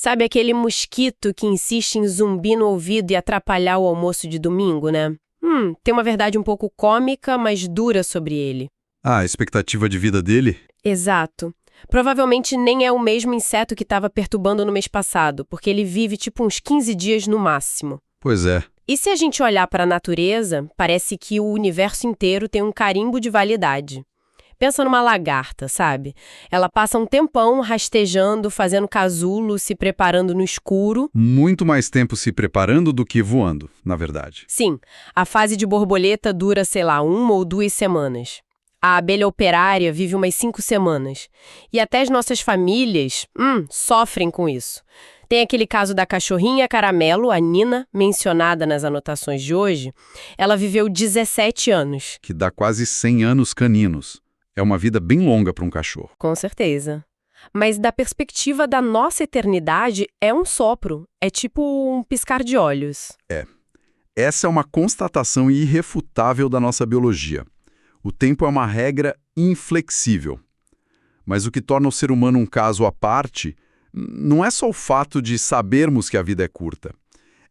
Sabe aquele mosquito que insiste em zumbir no ouvido e atrapalhar o almoço de domingo, né? Tem uma verdade um pouco cômica, mas dura sobre ele. Ah, a expectativa de vida dele? Exato. Provavelmente nem é o mesmo inseto que estava perturbando no mês passado, porque ele vive tipo uns 15 dias no máximo. Pois é. E se a gente olhar para a natureza, parece que o universo inteiro tem um carimbo de validade. Pensa numa lagarta, sabe? Ela passa um tempão rastejando, fazendo casulo, se preparando no escuro. Muito mais tempo se preparando do que voando, na verdade. Sim, a fase de borboleta dura, sei lá, 1 ou 2 semanas. A abelha operária vive umas 5 semanas. E até as nossas famílias, sofrem com isso. Tem aquele caso da cachorrinha caramelo, a Nina, mencionada nas anotações de hoje. Ela viveu 17 anos. Que dá quase 100 anos caninos. É uma vida bem longa para um cachorro. Com certeza. Mas da perspectiva da nossa eternidade, é um sopro. É tipo um piscar de olhos. Essa é uma constatação irrefutável da nossa biologia. O tempo é uma regra inflexível. Mas o que torna o ser humano um caso à parte não é só o fato de sabermos que a vida é curta.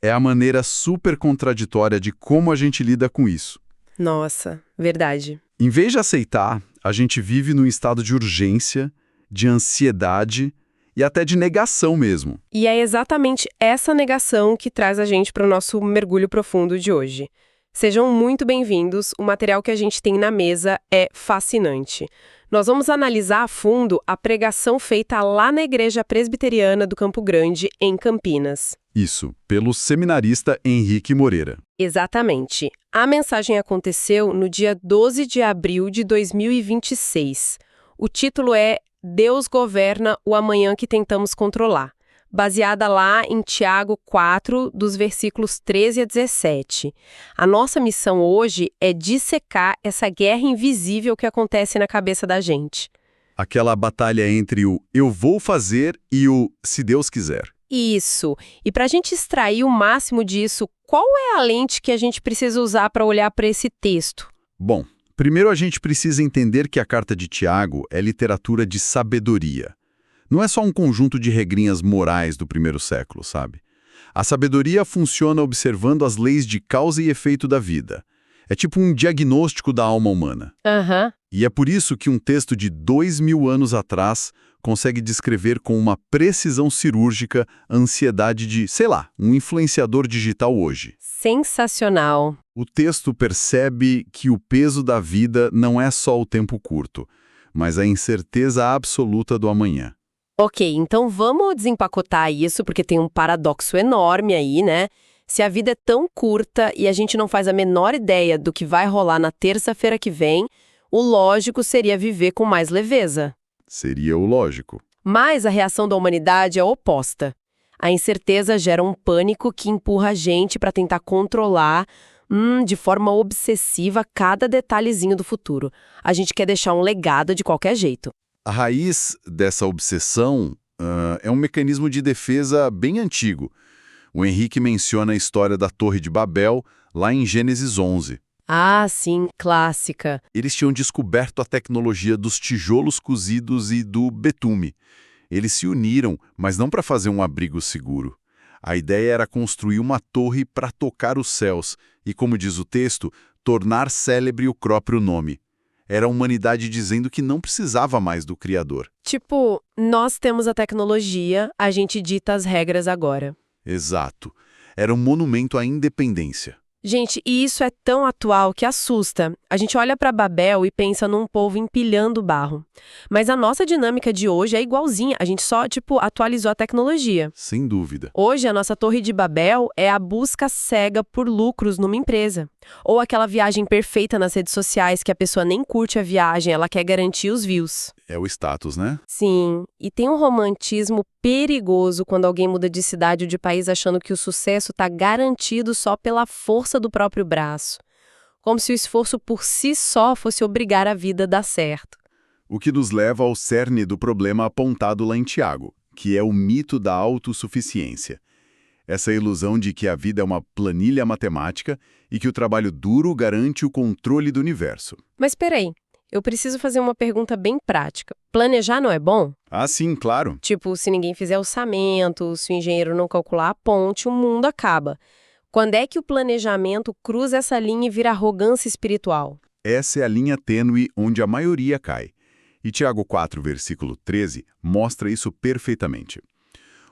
É a maneira super contraditória de como a gente lida com isso. Nossa, verdade. Em vez de aceitar, a gente vive num estado de urgência, de ansiedade e até de negação mesmo. E é exatamente essa negação que traz a gente para o nosso mergulho profundo de hoje. Sejam muito bem-vindos, o material que a gente tem na mesa é fascinante. Nós vamos analisar a fundo a pregação feita lá na Igreja Presbiteriana do Campo Grande, em Campinas. Isso, pelo seminarista Henrique Moreira. Exatamente. A mensagem aconteceu no dia 12 de abril de 2026. O título é Deus governa o amanhã que tentamos controlar, baseada lá em Tiago 4, dos versículos 13 a 17. A nossa missão hoje é dissecar essa guerra invisível que acontece na cabeça da gente. Aquela batalha entre o eu vou fazer e o se Deus quiser. Isso. E para a gente extrair o máximo disso, qual é a lente que a gente precisa usar para olhar para esse texto? Bom, primeiro a gente precisa entender que a carta de Tiago é literatura de sabedoria. Não é só um conjunto de regrinhas morais do primeiro século, sabe? A sabedoria funciona observando as leis de causa e efeito da vida. É tipo um diagnóstico da alma humana. E é por isso que um texto de 2000 anos atrás consegue descrever com uma precisão cirúrgica a ansiedade de, sei lá, um influenciador digital hoje. Sensacional. O texto percebe que o peso da vida não é só o tempo curto, mas a incerteza absoluta do amanhã. Ok, então vamos desempacotar isso, porque tem um paradoxo enorme aí, né? Se a vida é tão curta e a gente não faz a menor ideia do que vai rolar na terça-feira que vem, o lógico seria viver com mais leveza. Seria o lógico. Mas a reação da humanidade é oposta. A incerteza gera um pânico que empurra a gente para tentar controlar, de forma obsessiva, cada detalhezinho do futuro. A gente quer deixar um legado de qualquer jeito. A raiz dessa obsessão é um mecanismo de defesa bem antigo. O Henrique menciona a história da Torre de Babel lá em Gênesis 11. Ah, sim, clássica. Eles tinham descoberto a tecnologia dos tijolos cozidos e do betume. Eles se uniram, mas não para fazer um abrigo seguro. A ideia era construir uma torre para tocar os céus e, como diz o texto, tornar célebre o próprio nome. Era a humanidade dizendo que não precisava mais do Criador. Tipo, nós temos a tecnologia, a gente dita as regras agora. Exato. Era um monumento à independência. Gente, e isso é tão atual que assusta. A gente olha para Babel e pensa num povo empilhando barro. Mas a nossa dinâmica de hoje é igualzinha, a gente só, atualizou a tecnologia. Sem dúvida. Hoje, a nossa Torre de Babel é a busca cega por lucros numa empresa. Ou aquela viagem perfeita nas redes sociais que a pessoa nem curte a viagem, ela quer garantir os views. É o status, né? Sim, e tem um romantismo perigoso quando alguém muda de cidade ou de país achando que o sucesso está garantido só pela força do próprio braço. Como se o esforço por si só fosse obrigar a vida a dar certo. O que nos leva ao cerne do problema apontado lá em Tiago, que é o mito da autossuficiência. Essa ilusão de que a vida é uma planilha matemática e que o trabalho duro garante o controle do universo. Mas peraí, eu preciso fazer uma pergunta bem prática. Planejar não é bom? Ah, sim, claro. Tipo, se ninguém fizer orçamento, se o engenheiro não calcular a ponte, o mundo acaba. Quando é que o planejamento cruza essa linha e vira arrogância espiritual? Essa é a linha tênue onde a maioria cai. E Tiago 4, versículo 13, mostra isso perfeitamente.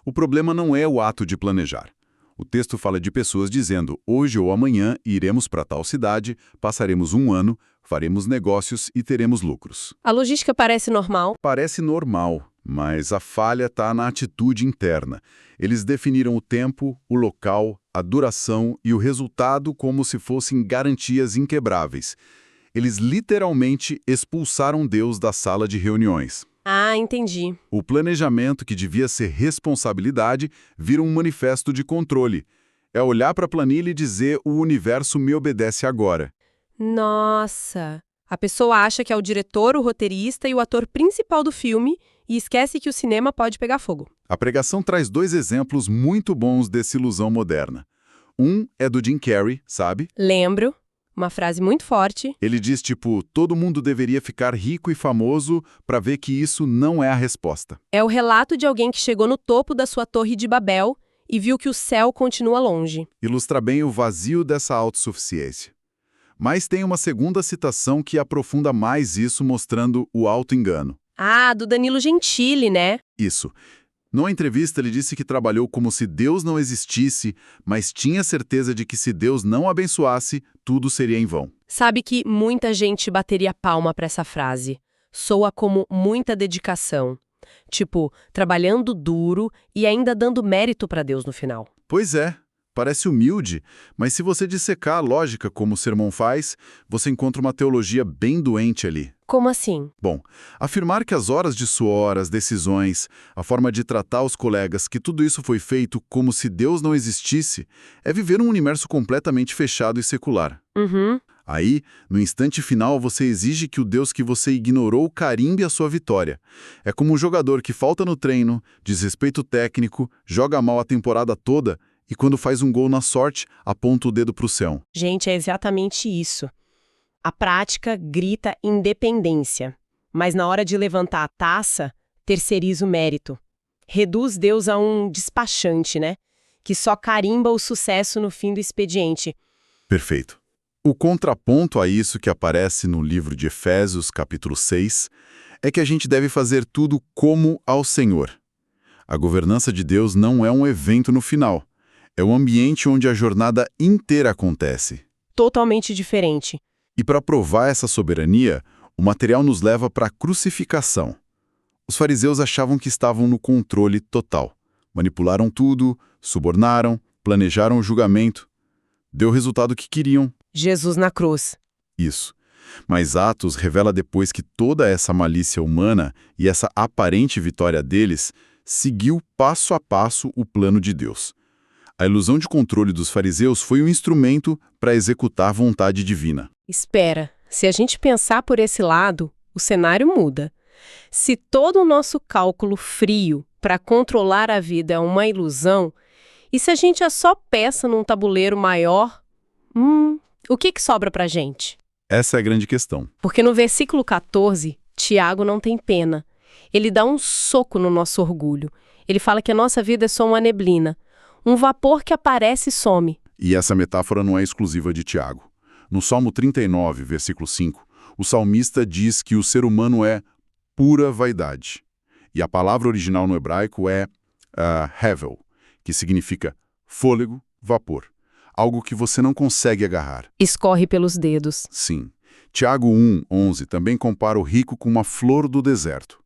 O problema não é o ato de planejar. O texto fala de pessoas dizendo, hoje ou amanhã iremos para tal cidade, passaremos um ano, faremos negócios e teremos lucros. A logística parece normal. Parece normal, mas a falha está na atitude interna. Eles definiram o tempo, o local, a duração e o resultado como se fossem garantias inquebráveis. Eles literalmente expulsaram Deus da sala de reuniões. Ah, entendi. O planejamento, que devia ser responsabilidade, vira um manifesto de controle. É olhar para a planilha e dizer, o universo me obedece agora. Nossa! A pessoa acha que é o diretor, o roteirista e o ator principal do filme e esquece que o cinema pode pegar fogo. A pregação traz 2 exemplos muito bons dessa ilusão moderna. Um é do Jim Carrey, sabe? Lembro. Uma frase muito forte. Ele diz tipo, todo mundo deveria ficar rico e famoso para ver que isso não é a resposta. É o relato de alguém que chegou no topo da sua torre de Babel e viu que o céu continua longe. Ilustra bem o vazio dessa autossuficiência. Mas tem uma segunda citação que aprofunda mais isso, mostrando o auto-engano. Ah, do Danilo Gentili, né? Isso. Numa entrevista, ele disse que trabalhou como se Deus não existisse, mas tinha certeza de que se Deus não abençoasse, tudo seria em vão. Sabe que muita gente bateria palma pra essa frase. Soa como muita dedicação. Tipo, trabalhando duro e ainda dando mérito pra Deus no final. Pois é, parece humilde, mas se você dissecar a lógica como o sermão faz, você encontra uma teologia bem doente ali. Como assim? Bom, afirmar que as horas de suor, as decisões, a forma de tratar os colegas, que tudo isso foi feito como se Deus não existisse, é viver um universo completamente fechado e secular. Uhum. Aí, no instante final, você exige que o Deus que você ignorou carimbe a sua vitória. É como um jogador que falta no treino, desrespeita o técnico, joga mal a temporada toda e quando faz um gol na sorte, aponta o dedo para o céu. Gente, é exatamente isso. A prática grita independência, mas na hora de levantar a taça, terceiriza o mérito. Reduz Deus a um despachante, né? Que só carimba o sucesso no fim do expediente. Perfeito. O contraponto a isso que aparece no livro de Efésios, capítulo 6, é que a gente deve fazer tudo como ao Senhor. A governança de Deus não é um evento no final. É o ambiente onde a jornada inteira acontece. Totalmente diferente. E para provar essa soberania, o material nos leva para a crucificação. Os fariseus achavam que estavam no controle total. Manipularam tudo, subornaram, planejaram o julgamento. Deu o resultado que queriam. Jesus na cruz. Isso. Mas Atos revela depois que toda essa malícia humana e essa aparente vitória deles seguiu passo a passo o plano de Deus. A ilusão de controle dos fariseus foi um instrumento para executar a vontade divina. Espera, se a gente pensar por esse lado, o cenário muda. Se todo o nosso cálculo frio para controlar a vida é uma ilusão, e se a gente é só peça num tabuleiro maior, o que sobra pra gente? Essa é a grande questão. Porque no versículo 14, Tiago não tem pena. Ele dá um soco no nosso orgulho. Ele fala que a nossa vida é só uma neblina, um vapor que aparece e some. E essa metáfora não é exclusiva de Tiago. No Salmo 39, versículo 5, o salmista diz que o ser humano é pura vaidade. E a palavra original no hebraico é hevel, que significa fôlego, vapor. Algo que você não consegue agarrar. Escorre pelos dedos. Sim. Tiago 1:11 também compara o rico com uma flor do deserto.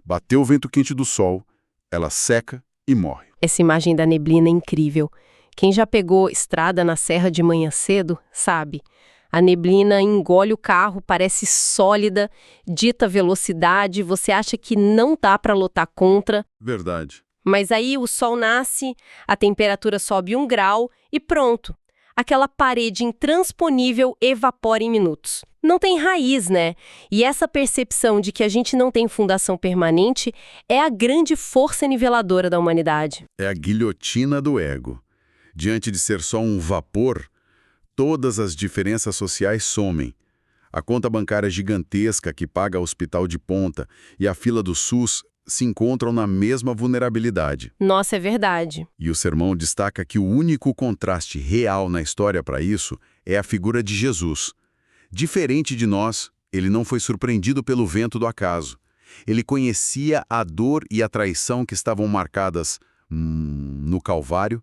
Bateu o vento quente do sol, ela seca e morre. Essa imagem da neblina é incrível. Quem já pegou estrada na serra de manhã cedo, sabe? A neblina engole o carro, parece sólida, dita velocidade, você acha que não dá para lutar contra. Verdade. Mas aí o sol nasce, a temperatura sobe 1 grau e pronto. Aquela parede intransponível evapora em minutos. Não tem raiz, né? E essa percepção de que a gente não tem fundação permanente é a grande força niveladora da humanidade. É a guilhotina do ego. Diante de ser só um vapor, todas as diferenças sociais somem. A conta bancária gigantesca que paga hospital de ponta e a fila do SUS se encontram na mesma vulnerabilidade. Nossa, é verdade. E o sermão destaca que o único contraste real na história para isso é a figura de Jesus. Diferente de nós, ele não foi surpreendido pelo vento do acaso. Ele conhecia a dor e a traição que estavam marcadas no Calvário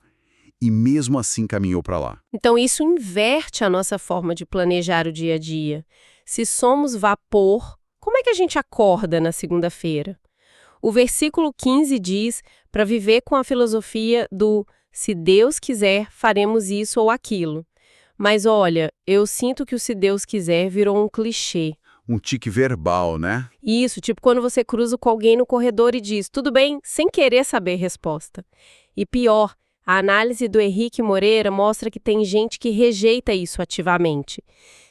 e mesmo assim caminhou para lá. Então isso inverte a nossa forma de planejar o dia a dia. Se somos vapor, como é que a gente acorda na segunda-feira? O versículo 15 diz para viver com a filosofia do se Deus quiser, faremos isso ou aquilo. Mas olha, eu sinto que o se Deus quiser virou um clichê. Um tique verbal, né? Isso, tipo quando você cruza com alguém no corredor e diz, tudo bem, sem querer saber a resposta. E pior, a análise do Henrique Moreira mostra que tem gente que rejeita isso ativamente.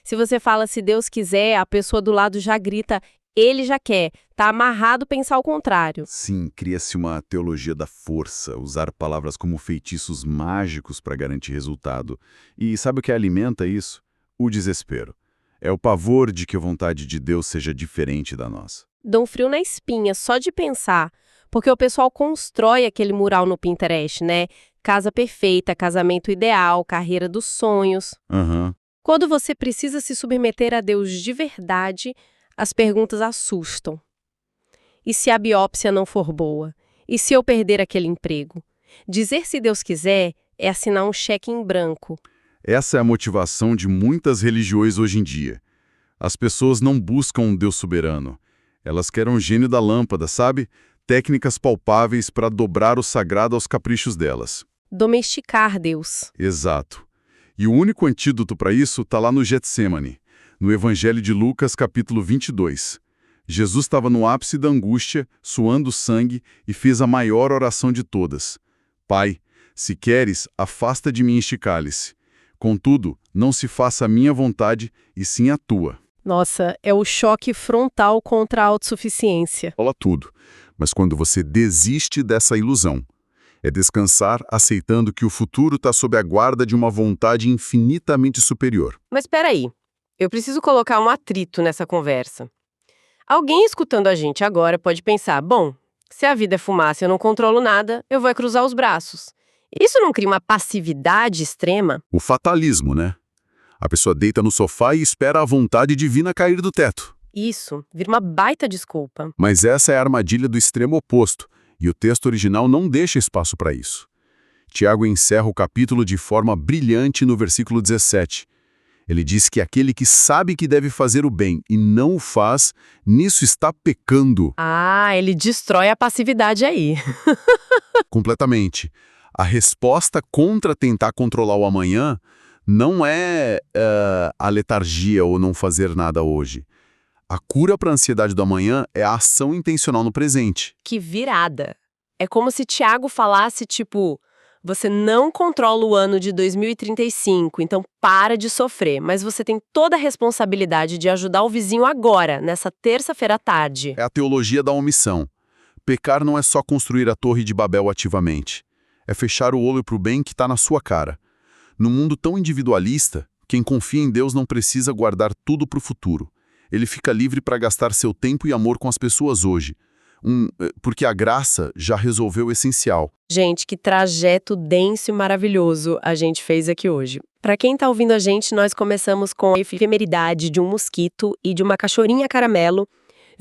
Se você fala se Deus quiser, a pessoa do lado já grita, ele já quer, tá amarrado pensar o contrário. Sim, cria-se uma teologia da força, usar palavras como feitiços mágicos para garantir resultado. E sabe o que alimenta isso? O desespero. É o pavor de que a vontade de Deus seja diferente da nossa. Dá um frio na espinha só de pensar, porque o pessoal constrói aquele mural no Pinterest, né? Casa perfeita, casamento ideal, carreira dos sonhos. Aham. Quando você precisa se submeter a Deus de verdade, as perguntas assustam. E se a biópsia não for boa? E se eu perder aquele emprego? Dizer se Deus quiser é assinar um cheque em branco. Essa é a motivação de muitas religiões hoje em dia. As pessoas não buscam um Deus soberano. Elas querem um gênio da lâmpada, sabe? Técnicas palpáveis para dobrar o sagrado aos caprichos delas. Domesticar Deus. Exato. E o único antídoto para isso está lá no Getsemane, no Evangelho de Lucas, capítulo 22. Jesus estava no ápice da angústia, suando sangue, e fez a maior oração de todas. Pai, se queres, afasta de mim este cálice. Contudo, não se faça a minha vontade, e sim a tua. Nossa, é o choque frontal contra a autossuficiência. Fala tudo. Mas quando você desiste dessa ilusão, é descansar aceitando que o futuro está sob a guarda de uma vontade infinitamente superior. Mas espera aí, eu preciso colocar um atrito nessa conversa. Alguém escutando a gente agora pode pensar, bom, se a vida é fumaça e eu não controlo nada, eu vou cruzar os braços. Isso não cria uma passividade extrema? O fatalismo, né? A pessoa deita no sofá e espera a vontade divina cair do teto. Isso, vira uma baita desculpa. Mas essa é a armadilha do extremo oposto, e o texto original não deixa espaço para isso. Tiago encerra o capítulo de forma brilhante no versículo 17. Ele diz que aquele que sabe que deve fazer o bem e não o faz, nisso está pecando. Ah, ele destrói a passividade aí. Completamente. A resposta contra tentar controlar o amanhã não é a letargia ou não fazer nada hoje. A cura para a ansiedade do amanhã é a ação intencional no presente. Que virada. É como se Tiago falasse, tipo, você não controla o ano de 2035, então para de sofrer, mas você tem toda a responsabilidade de ajudar o vizinho agora, nessa terça-feira à tarde. É a teologia da omissão. Pecar não é só construir a Torre de Babel ativamente. É fechar o olho para o bem que está na sua cara. Num mundo tão individualista, quem confia em Deus não precisa guardar tudo para o futuro. Ele fica livre para gastar seu tempo e amor com as pessoas hoje. Porque a graça já resolveu o essencial. Gente, que trajeto denso e maravilhoso a gente fez aqui hoje. Para quem está ouvindo a gente, nós começamos com a efemeridade de um mosquito e de uma cachorrinha caramelo.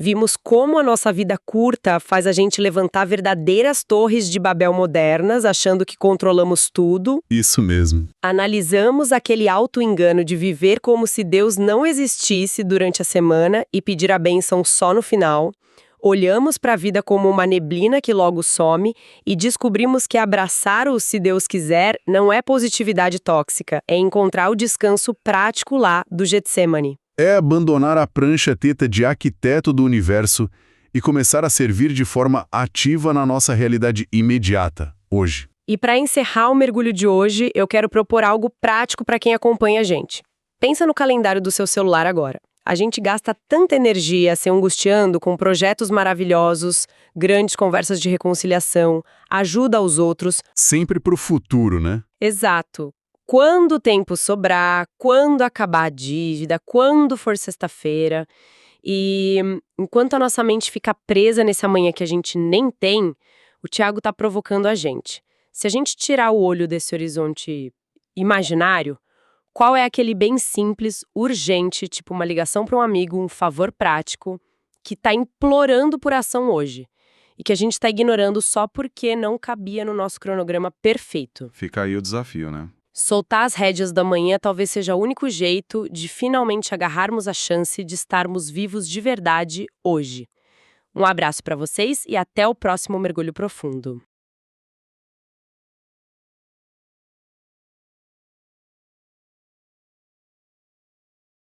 Vimos como a nossa vida curta faz a gente levantar verdadeiras torres de Babel modernas, achando que controlamos tudo. Isso mesmo. Analisamos aquele auto-engano de viver como se Deus não existisse durante a semana e pedir a bênção só no final. Olhamos para a vida como uma neblina que logo some e descobrimos que abraçar o se Deus quiser não é positividade tóxica, é encontrar o descanso prático lá do Getsemane. É abandonar a prancha teta de arquiteto do universo e começar a servir de forma ativa na nossa realidade imediata, hoje. E para encerrar o mergulho de hoje, eu quero propor algo prático para quem acompanha a gente. Pensa no calendário do seu celular agora. A gente gasta tanta energia se angustiando com projetos maravilhosos, grandes conversas de reconciliação, ajuda aos outros. Sempre pro futuro, né? Exato. Quando o tempo sobrar, quando acabar a dívida, quando for sexta-feira. E enquanto a nossa mente fica presa nesse amanhã que a gente nem tem, o Tiago está provocando a gente. Se a gente tirar o olho desse horizonte imaginário, qual é aquele bem simples, urgente, tipo uma ligação para um amigo, um favor prático, que está implorando por ação hoje? E que a gente está ignorando só porque não cabia no nosso cronograma perfeito. Fica aí o desafio, né? Soltar as rédeas da manhã talvez seja o único jeito de finalmente agarrarmos a chance de estarmos vivos de verdade hoje. Um abraço para vocês e até o próximo Mergulho Profundo.